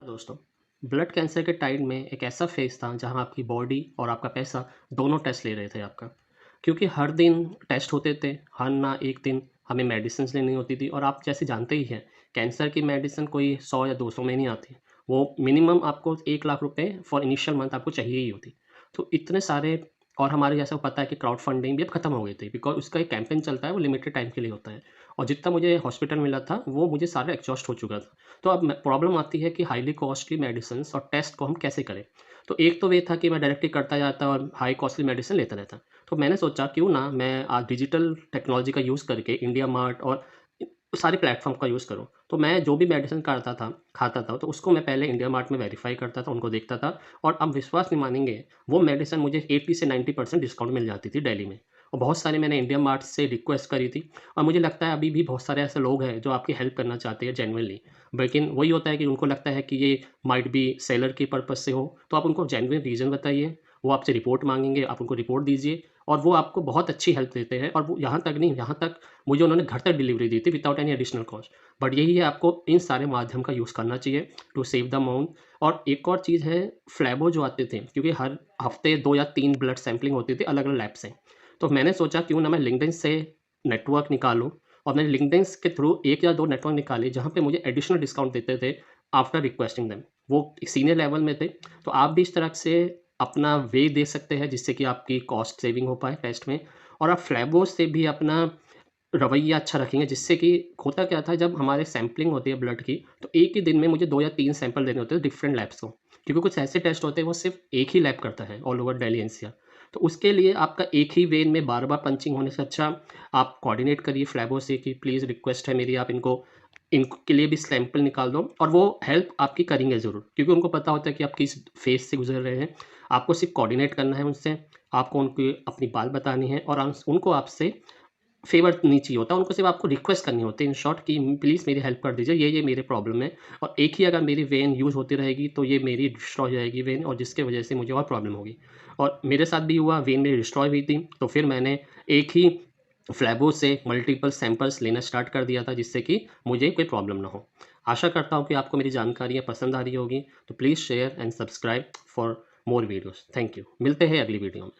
दोस्तों, blood cancer के time में एक ऐसा फेज़ था जहाँ आपकी बॉडी और आपका पैसा दोनों टेस्ट ले रहे थे आपका। क्योंकि हर दिन टेस्ट होते थे, हर ना एक दिन हमें मेडिसिन्स लेनी होती थी और आप जैसे जानते ही हैं, कैंसर की मेडिसिन कोई 100 या 200 में नहीं आती। वो मिनिमम आपको 1 लाख रुपए फॉर इनिशियल मंथ आपको चाहिए ही होती। तो इतने सारे और हमारे जैसा पता है कि क्राउड फंडिंग भी अब खत्म हो गई थी बिकॉज़ उसका एक कैंपेन चलता है, वो लिमिटेड टाइम के लिए होता है और जितना मुझे हॉस्पिटल मिला था, वो मुझे सारा एग्ज़ॉस्ट हो चुका था। तो अब प्रॉब्लम आती है कि हाईली कॉस्टली मेडिसिन्स और टेस्ट को हम कैसे करें? तो एक तो ये था कि मैं डायरेक्टली करता जाता और हाई कॉस्टली मेडिसिन लेता रहता। तो मैंने सोचा क्यों ना मैं आज डिजिटल टेक्नोलॉजी का यूज़ करके इंडिया मार्ट और सारे प्लेटफ़ॉर्म का यूज़ करूँ। तो मैं जो भी मेडिसिन करता था, खाता था, तो उसको मैं पहले इंडिया मार्ट में वेरीफ़ाई करता था, उनको देखता था और आप विश्वास नहीं मानेंगे, वो मेडिसिन मुझे 80 से 90% डिस्काउंट मिल जाती थी दिल्ली में। और बहुत सारे मैंने इंडिया मार्ट से रिक्वेस्ट करी थी और मुझे लगता है अभी भी बहुत सारे ऐसे लोग हैं जो आपकी हेल्प करना चाहते हैं जेनुइनली। लेकिन वही होता है कि उनको लगता है कि ये माइट बी सेलर के पर्पज़ से हो, तो आप उनको जेनुइन रीज़न बताइए, वो आपसे रिपोर्ट माँगेंगे, आप उनको रिपोर्ट दीजिए और वो आपको बहुत अच्छी हेल्प देते हैं और वो यहाँ तक नहीं, यहाँ तक मुझे उन्होंने घर तक डिलीवरी दी थी without any additional cost. But यही है आपको इन सारे माध्यम का यूज़ करना चाहिए टू सेव द अमाउंट। और एक और चीज़ है फ्लैबो जो आते थे क्योंकि हर हफ़्ते 2 या 3 ब्लड सैंपलिंग होती थी अलग-अलग लैब से। तो मैंने सोचा क्यों ना मैं लिंक्डइन से नेटवर्क निकालूँ और मैंने लिंक्डइन के थ्रू 1 या 2 नेटवर्क निकाले जहाँ पे मुझे एडिशनल डिस्काउंट देते थे आफ्टर रिक्वेस्टिंग देम। वो सीनियर लेवल में थे, तो आप भी इस तरह से अपना वे दे सकते हैं जिससे कि आपकी कॉस्ट सेविंग हो पाए टेस्ट में और आप फ्लैबो से भी अपना रवैया अच्छा रखेंगे जिससे कि होता क्या था जब हमारे सैंपलिंग होती है ब्लड की, तो एक ही दिन में मुझे 2 या 3 सैंपल देने होते हैं डिफरेंट लैब्स को। क्योंकि कुछ ऐसे टेस्ट होते हैं वो सिर्फ़ एक ही लैब करता है ऑल ओवर दिल्ली एनसीआर। तो उसके लिए आपका एक ही वेन में बार-बार पंचिंग होने से अच्छा आप कोऑर्डिनेट करिए फ्लैबो से कि प्लीज़ रिक्वेस्ट है मेरी आप इनके लिए भी सैंपल निकाल दो और वो हेल्प आपकी करेंगे ज़रूर। क्योंकि उनको पता होता है कि आप किस फ़ेज़ से गुज़र रहे हैं। आपको सिर्फ़ कोऑर्डिनेट करना है उनसे, आपको उनकी अपनी बात बतानी है और उनको आपसे फ़ेवर नहीं चाहिए होता, उनको सिर्फ़ आपको रिक्वेस्ट करनी होती है इन शॉर्ट कि प्लीज़ मेरी हेल्प कर दीजिए, ये मेरे प्रॉब्लम है और एक ही अगर मेरी वेन यूज़ होती रहेगी तो ये मेरी डिस्ट्रॉय हो जाएगी वेन और जिसकी वजह से मुझे और प्रॉब्लम होगी। और मेरे साथ भी हुआ वेन मेरी डिस्ट्रॉय हुई थी, तो फिर मैंने एक ही फ्लैबो से मल्टीपल सैंपल्स लेना स्टार्ट कर दिया था जिससे कि मुझे कोई प्रॉब्लम ना हो। आशा करता हूँ कि आपको मेरी जानकारियाँ पसंद आ रही होगी, तो please share and subscribe for more videos. Thank you. मिलते हैं अगली वीडियो में।